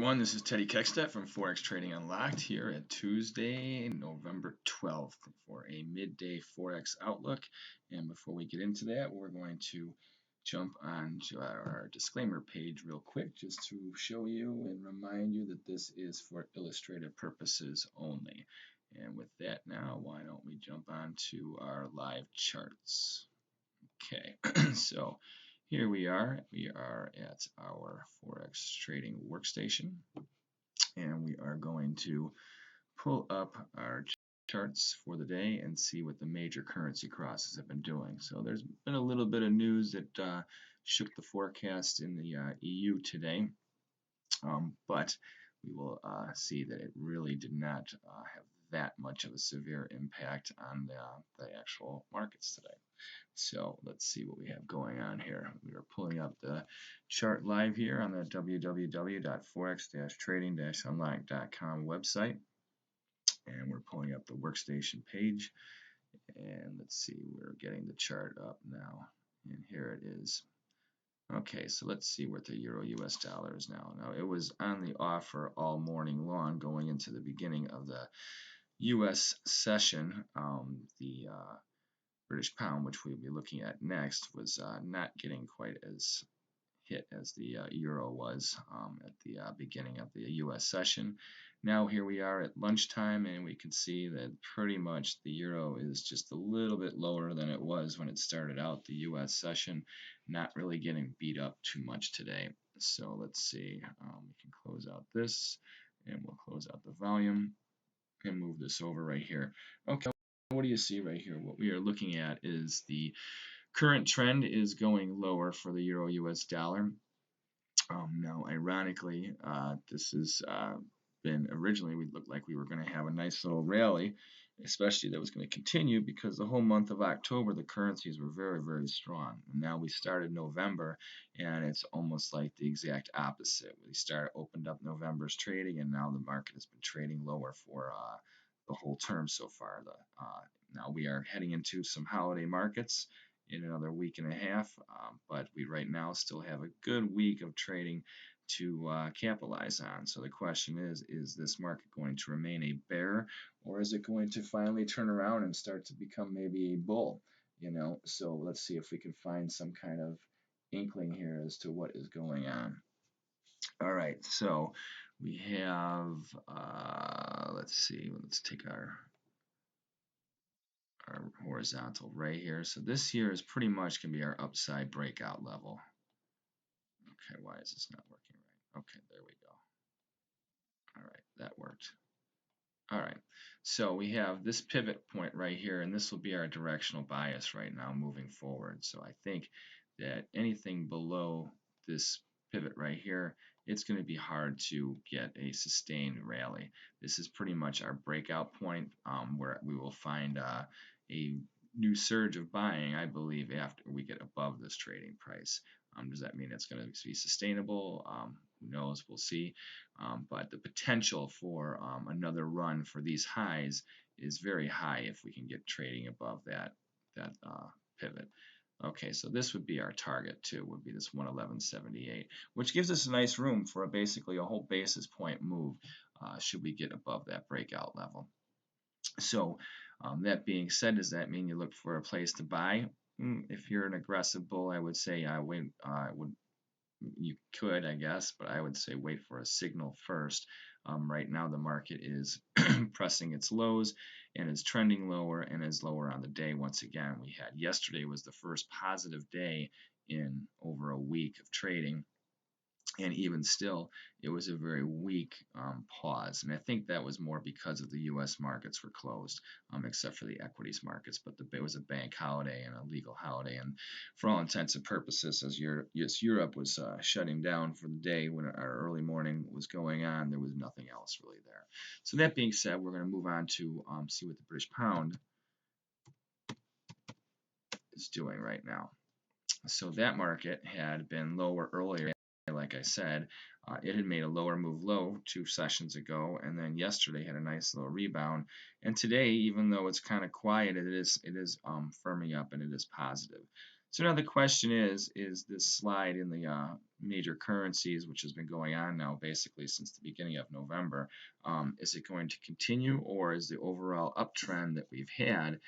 everyone, this is Teddy Keckstedt from Forex Trading Unlocked here at Tuesday, November 12th for a midday Forex outlook. And before we get into that, we're going to jump on to our disclaimer page real quick just to show you and remind you that this is for illustrative purposes only. And with that now, why don't we jump on to our live charts. Okay, so here we are at our Forex Trading workstation, and we are going to pull up our charts for the day and see what the major currency crosses have been doing. So there's been a little bit of news that shook the forecast in the EU today, but we will see that it really did not have that much of a severe impact on the actual markets today. So let's see what we have going on here. We are pulling up the chart live here on the www.forex-trading-unlocked.com website. And we're pulling up the workstation page. And let's see, we're getting the chart up now. And here it is. Okay, so let's see what the Euro US dollar is now. Now, it was on the offer all morning long going into the beginning of the US session. The British pound, which we'll be looking at next, was not getting quite as hit as the euro was at the beginning of the US session. Now here we are at lunchtime, and we can see that pretty much the euro is just a little bit lower than it was when it started out the US session, not really getting beat up too much today. So let's see, we can close out this, and we'll close out the volume and move this over right here. Okay. What do you see right here? What we are looking at is the current trend is going lower for the Euro US dollar. Now, ironically, this has been originally, we looked like we were going to have a nice little rally, especially that was going to continue because the whole month of October, the currencies were very, very strong. And now we started November, and it's almost like the exact opposite. We opened up November's trading, and now the market has been trading lower for the whole term so far. Now we are heading into some holiday markets in another week and a half, but we right now still have a good week of trading to capitalize on. So the question is this market going to remain a bear, or is it going to finally turn around and start to become maybe a bull? So let's see if we can find some kind of inkling here as to what is going on. All right, so we have, let's see, let's take our horizontal right here. So this here is pretty much going to be our upside breakout level. Okay, why is this not working right? Okay, there we go. All right, that worked. All right, so we have this pivot point right here, and this will be our directional bias right now moving forward. So I think that anything below this pivot right here, it's going to be hard to get a sustained rally. This is pretty much our breakout point where we will find a new surge of buying, I believe, after we get above this trading price. Does that mean it's going to be sustainable? Who knows? We'll see. But the potential for another run for these highs is very high if we can get trading above that pivot. Okay, so this would be our target too, would be this 111.78, which gives us a nice room for basically a whole basis point move should we get above that breakout level. So that being said, does that mean you look for a place to buy? If you're an aggressive bull, I would say you could, I guess, but I would say wait for a signal first. Right now the market is pressing its lows and is trending lower and is lower on the day. Once again, we had yesterday was the first positive day in over a week of trading. And even still, it was a very weak pause. And I think that was more because of the U.S. markets were closed, except for the equities markets. But it was a bank holiday and a legal holiday. And for all intents and purposes, as Europe was shutting down for the day when our early morning was going on, there was nothing else really there. So that being said, we're going to move on to see what the British pound is doing right now. So that market had been lower earlier. Like I said, it had made a lower move low 2 sessions ago, and then yesterday had a nice little rebound. And today, even though it's kind of quiet, it is firming up and it is positive. So now the question is this slide in the major currencies, which has been going on now basically since the beginning of November, is it going to continue, or is the overall uptrend that we've had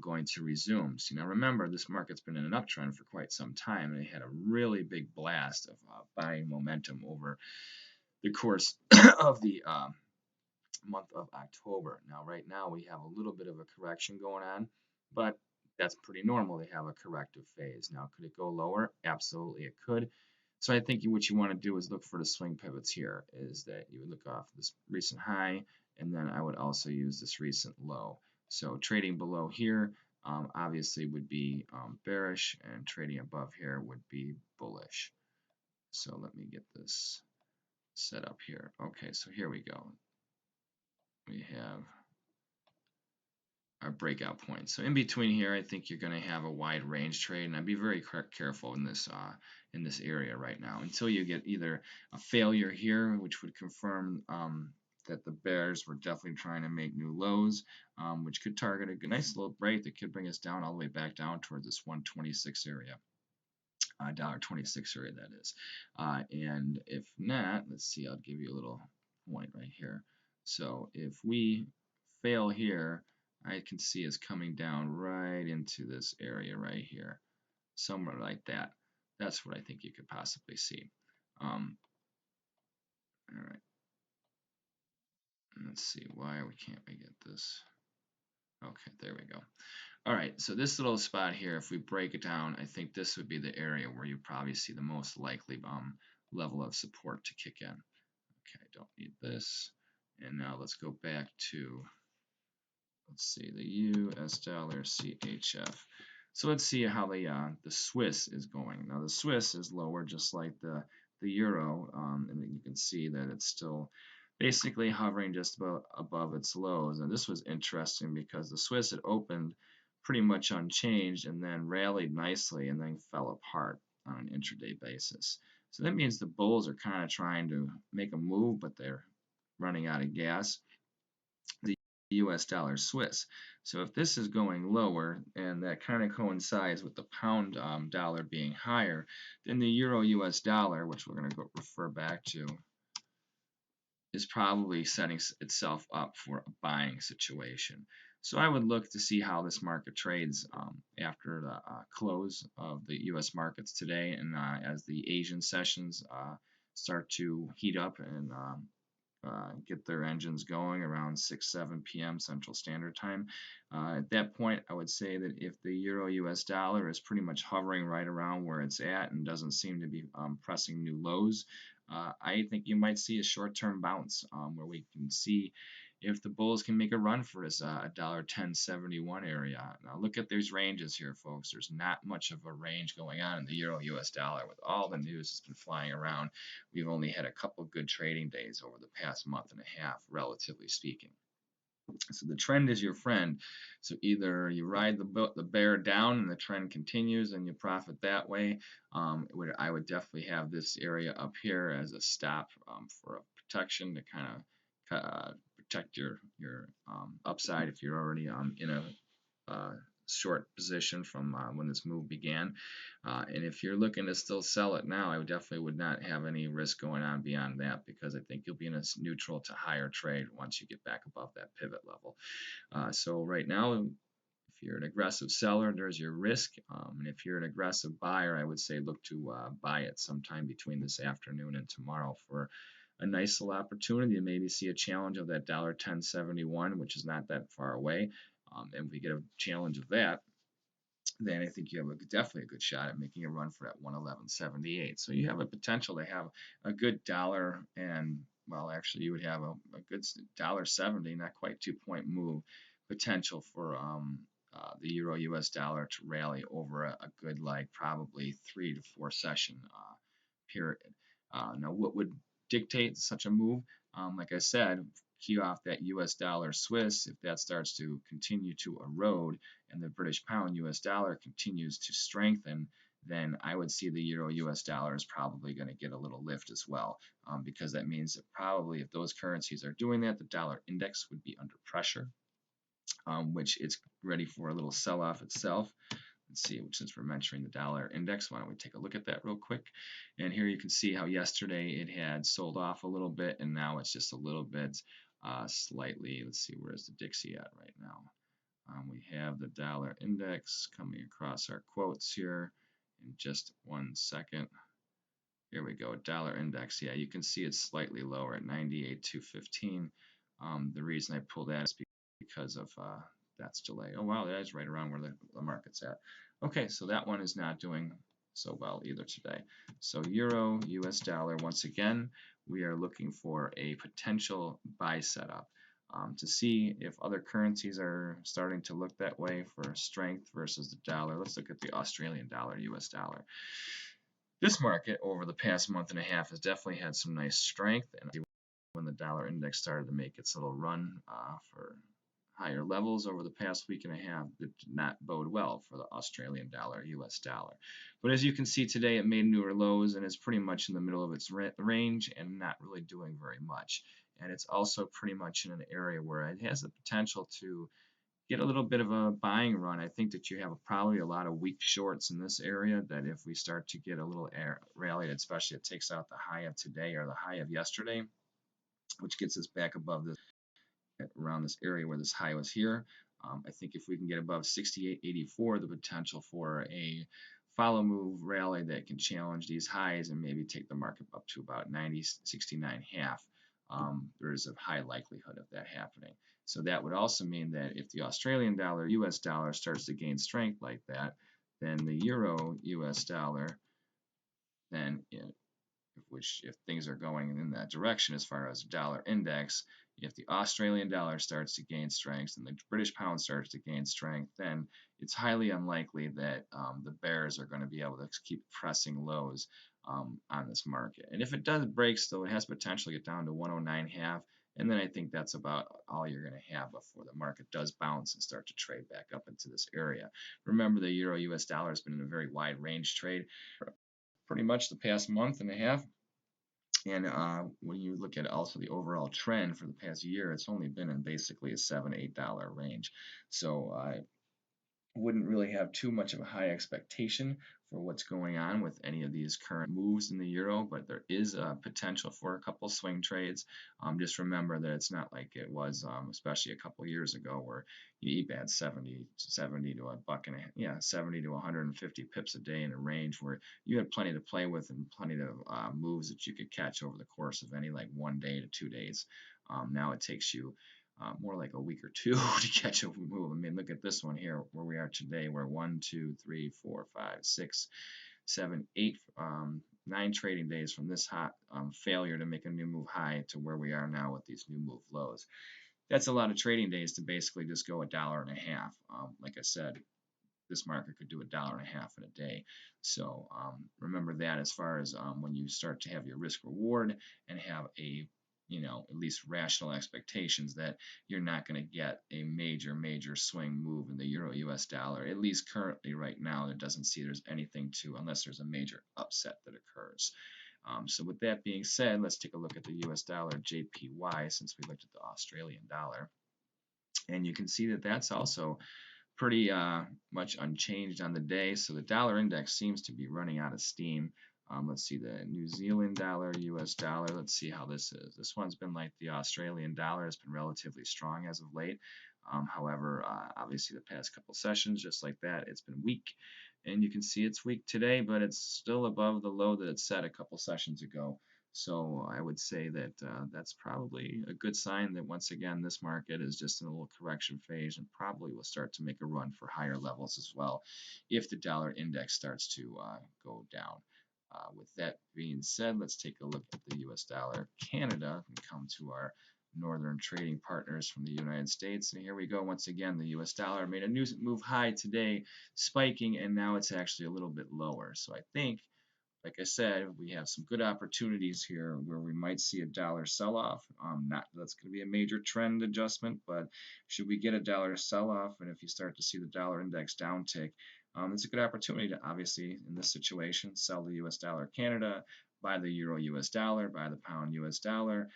going to resume? So now remember, this market's been in an uptrend for quite some time, and it had a really big blast of buying momentum over the course of the month of October. Now, right now, we have a little bit of a correction going on, but that's pretty normal to have a corrective phase. Now, could it go lower? Absolutely, it could. So I think what you want to do is look for the swing pivots here, is that you would look off this recent high, and then I would also use this recent low. So trading below here obviously would be bearish, and trading above here would be bullish. So let me get this set up here. Okay, so here we go. We have our breakout point. So in between here, I think you're going to have a wide range trade, and I'd be very careful in this area right now until you get either a failure here, which would confirm that the bears were definitely trying to make new lows, which could target a nice little break that could bring us down all the way back down towards this 126 area. $1.26 area, that is. And if not, let's see, I'll give you a little point right here. So if we fail here, I can see us coming down right into this area right here, somewhere like that. That's what I think you could possibly see. All right. Let's see, why can't we get this? Okay, there we go. All right, so this little spot here, if we break it down, I think this would be the area where you probably see the most likely level of support to kick in. Okay, I don't need this. And now let's go back to, let's see, the US dollar CHF. So let's see how the Swiss is going. Now the Swiss is lower, just like the euro, and you can see that it's still basically hovering just about above its lows. And this was interesting because the Swiss had opened pretty much unchanged and then rallied nicely and then fell apart on an intraday basis. So that means the bulls are kind of trying to make a move, but they're running out of gas. The US dollar Swiss. So if this is going lower, and that kind of coincides with the pound dollar being higher, then the euro US dollar, which we're going to refer back to, is probably setting itself up for a buying situation. So I would look to see how this market trades after the close of the U.S. markets today, and as the Asian sessions start to heat up and get their engines going around 6-7 p.m. Central Standard Time. At that point, I would say that if the euro US dollar is pretty much hovering right around where it's at and doesn't seem to be pressing new lows, I think you might see a short-term bounce where we can see if the bulls can make a run for this $1.1071 area. Now look at these ranges here, folks. There's not much of a range going on in the euro US dollar. With all the news that's been flying around, we've only had a couple good trading days over the past month and a half, relatively speaking. So the trend is your friend. So either you ride the bear down and the trend continues and you profit that way. I would definitely have this area up here as a stop for a protection to kind of protect your upside if you're already in a short position from when this move began. And if you're looking to still sell it now, I definitely would not have any risk going on beyond that, because I think you'll be in a neutral to higher trade once you get back above that pivot level. So right now, if you're an aggressive seller, there's your risk. And if you're an aggressive buyer, I would say look to buy it sometime between this afternoon and tomorrow for a nice little opportunity to maybe see a challenge of that $1.1071, which is not that far away. And if we get a challenge of that, then I think you have definitely a good shot at making a run for that 111.78. So you have a potential to have a good dollar, and well, actually you would have a good $1.70, not quite 2-point move potential for the euro US dollar to rally over a good, like, probably 3 to 4 session period. Now what would dictate such a move? Like I said, key off that US dollar Swiss. If that starts to continue to erode and the British pound US dollar continues to strengthen, then I would see the euro US dollar is probably going to get a little lift as well, because that means that probably if those currencies are doing that, the dollar index would be under pressure, which it's ready for a little sell-off itself. Let's see, since we're mentioning the dollar index, why don't we take a look at that real quick? And here you can see how yesterday it had sold off a little bit, and now it's just a little bit slightly. Let's see, where's the Dixie at right now? We have the dollar index coming across our quotes here in just 1 second. Here we go, dollar index. Yeah, you can see it's slightly lower at 98,215. The reason I pull that is because of that's delay. Oh wow, that is right around where the market's at. Okay, so that one is not doing so well either today. So euro, US dollar, once again, we are looking for a potential buy setup to see if other currencies are starting to look that way for strength versus the dollar. Let's look at the Australian dollar, US dollar. This market over the past month and a half has definitely had some nice strength, and when the dollar index started to make its little run for higher levels over the past week and a half, it did not bode well for the Australian dollar, US dollar. But as you can see today, it made newer lows and is pretty much in the middle of its range and not really doing very much. And it's also pretty much in an area where it has the potential to get a little bit of a buying run. I think that you have probably a lot of weak shorts in this area, that if we start to get a little rally, especially it takes out the high of today or the high of yesterday, which gets us back above this, around this area where this high was here. I think if we can get above 68.84, the potential for a follow move rally that can challenge these highs and maybe take the market up to about 90.69.5. There's a high likelihood of that happening. So that would also mean that if the Australian dollar, US dollar starts to gain strength like that, then the euro, US dollar, then if things are going in that direction as far as dollar index, if the Australian dollar starts to gain strength and the British pound starts to gain strength, then it's highly unlikely that the bears are going to be able to keep pressing lows on this market. And if it does break, still, it has potential to get down to 109.5. And then I think that's about all you're going to have before the market does bounce and start to trade back up into this area. Remember, the euro US dollar has been in a very wide range trade pretty much the past month and a half. And when you look at also the overall trend for the past year, it's only been in basically a $7-8 range. So I wouldn't really have too much of a high expectation for what's going on with any of these current moves in the euro, but there is a potential for a couple swing trades. Just remember that it's not like it was, especially a couple years ago, where you had 70 to a buck and a, yeah, 70 to 150 pips a day in a range where you had plenty to play with and plenty of moves that you could catch over the course of any like 1 day to 2 days. Now it takes you more like a week or two to catch a move. I mean, look at this one here where we are today. We're 1, 2, 3, 4, 5, 6, 7, 8, 9 trading days from this hot failure to make a new move high to where we are now with these new move lows. That's a lot of trading days to basically just go $1.50. Like I said, this market could do $1.50 in a day. So remember that as far as when you start to have your risk reward and have a at least rational expectations that you're not going to get a major swing move in the euro US dollar. At least currently right now, there doesn't see there's anything to, unless there's a major upset that occurs. So with that being said, let's take a look at the US dollar JPY since we looked at the Australian dollar. And you can see that that's also pretty much unchanged on the day. So the dollar index seems to be running out of steam. Let's see the New Zealand dollar, US dollar. Let's see how this is. This one's been like the Australian dollar. It's been relatively strong as of late. However, obviously the past couple sessions, just like that, it's been weak. And you can see it's weak today, but it's still above the low that it set a couple sessions ago. So I would say that that's probably a good sign that once again this market is just in a little correction phase and probably will start to make a run for higher levels as well if the dollar index starts to go down. With that being said, let's take a look at the US dollar Canada and come to our northern trading partners from the United States. And here we go once again. The US dollar made a new move high today, spiking, and now it's actually a little bit lower. So I think, like I said, we have some good opportunities here where we might see a dollar sell-off. Not that's going to be a major trend adjustment, but should we get a dollar sell-off, and if you start to see the dollar index downtick, it's a good opportunity to, obviously, in this situation, sell the US dollar Canada, buy the euro US dollar, buy the pound US dollar,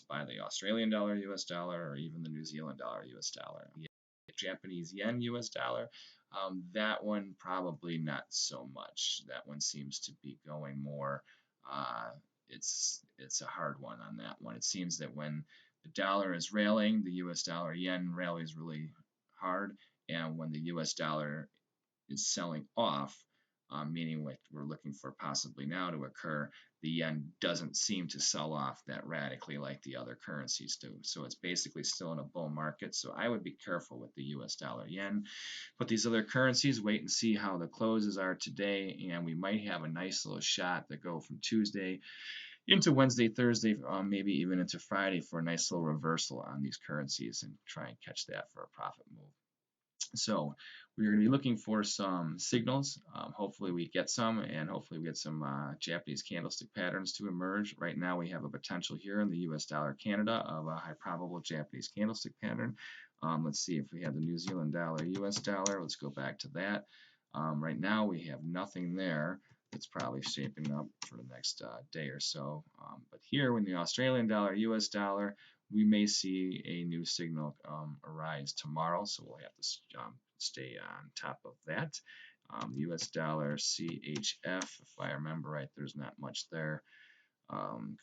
buy the Australian dollar US dollar, or even the New Zealand dollar US dollar. The Japanese yen US dollar. That one probably not so much. That one seems to be going more. Uh, it's a hard one on that one. It seems that when the dollar is railing, the U.S. dollar yen rallies really hard, and when the U.S. dollar is selling off, meaning what we're looking for possibly now to occur, the yen doesn't seem to sell off that radically like the other currencies do. So it's basically still in a bull market. So I would be careful with the US dollar yen. But these other currencies, wait and see how the closes are today. And we might have a nice little shot that go from Tuesday into Wednesday, Thursday, maybe even into Friday for a nice little reversal on these currencies and try and catch that for a profit move. So we're going to be looking for some signals. Hopefully we get some, and hopefully we get some Japanese candlestick patterns to emerge. Right now we have a potential here in the US dollar Canada of a high probable Japanese candlestick pattern. Let's see if we have the New Zealand dollar, US dollar. Let's go back to that. Right now we have nothing there. It's probably shaping up for the next day or so. But here, when the Australian dollar, US dollar, we may see a new signal arise tomorrow, so we'll have to stay on top of that. US dollar CHF, if I remember right, there's not much there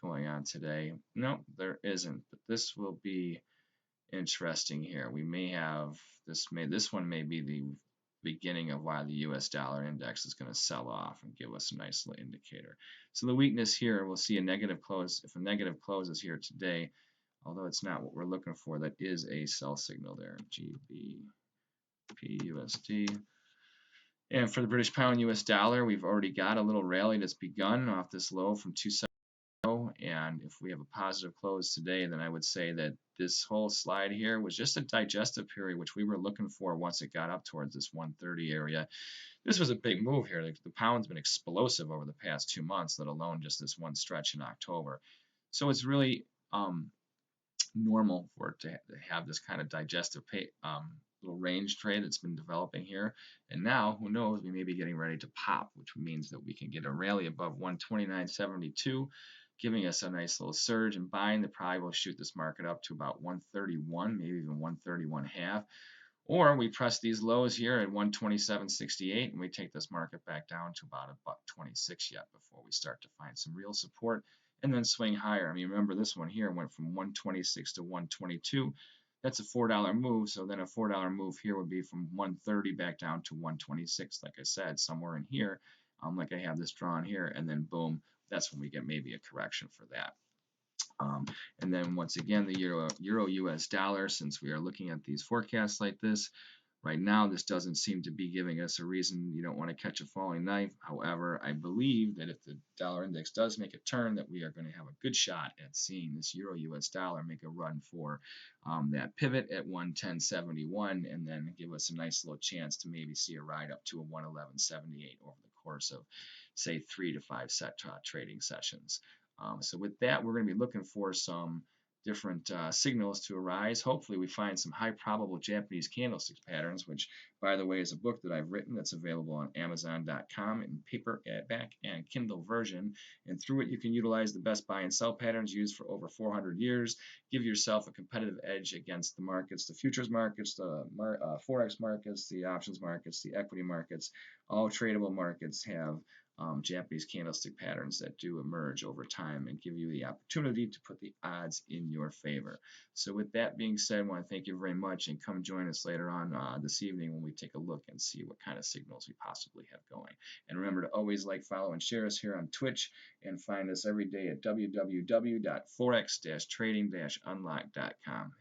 going on today. No, there isn't, but this will be interesting here. We may have this one may be the beginning of why the US dollar index is going to sell off and give us a nice little indicator. So the weakness here, we'll see a negative close. If a negative close is here today, although it's not what we're looking for, that is a sell signal there. GBP USD. And for the British pound US dollar, we've already got a little rally that's begun off this low from 270. And if we have a positive close today, then I would say that this whole slide here was just a digestive period, which we were looking for once it got up towards this 130 area. This was a big move here. The pound's been explosive over the past 2 months, let alone just this one stretch in October. So it's really normal for it to have this kind of digestive little range trade that's been developing here. And now, who knows, we may be getting ready to pop, which means that we can get a rally above 129.72, giving us a nice little surge and buying that probably will shoot this market up to about 131, maybe even 131.5. Or we press these lows here at 127.68 and we take this market back down to about $1.26 yet before we start to find some real support and then swing higher. I mean, remember this one here went from 126 to 122. That's a $4 move. So then a $4 move here would be from 130 back down to 126, like I said, somewhere in here, like I have this drawn here, and then boom, that's when we get maybe a correction for that. And then once again, the euro US dollar, since we are looking at these forecasts like this, right now this doesn't seem to be giving us a reason you don't want to catch a falling knife. However, I believe that if the dollar index does make a turn, that we are going to have a good shot at seeing this euro US dollar make a run for that pivot at 110.71 and then give us a nice little chance to maybe see a ride up to a 111.78 over the course of, say, 3 to 5 trading sessions. So with that, we're going to be looking for some different signals to arise. Hopefully we find some high probable Japanese candlestick patterns, which, by the way, is a book that I've written that's available on Amazon.com in paperback and Kindle version. And through it, you can utilize the best buy and sell patterns used for over 400 years. Give yourself a competitive edge against the markets, the futures markets, the Forex markets, the options markets, the equity markets. All tradable markets have Japanese candlestick patterns that do emerge over time and give you the opportunity to put the odds in your favor. So with that being said, I want to thank you very much and come join us later on this evening when we take a look and see what kind of signals we possibly have going. And remember to always like, follow, and share us here on Twitch and find us every day at www.forex-trading-unlocked.com.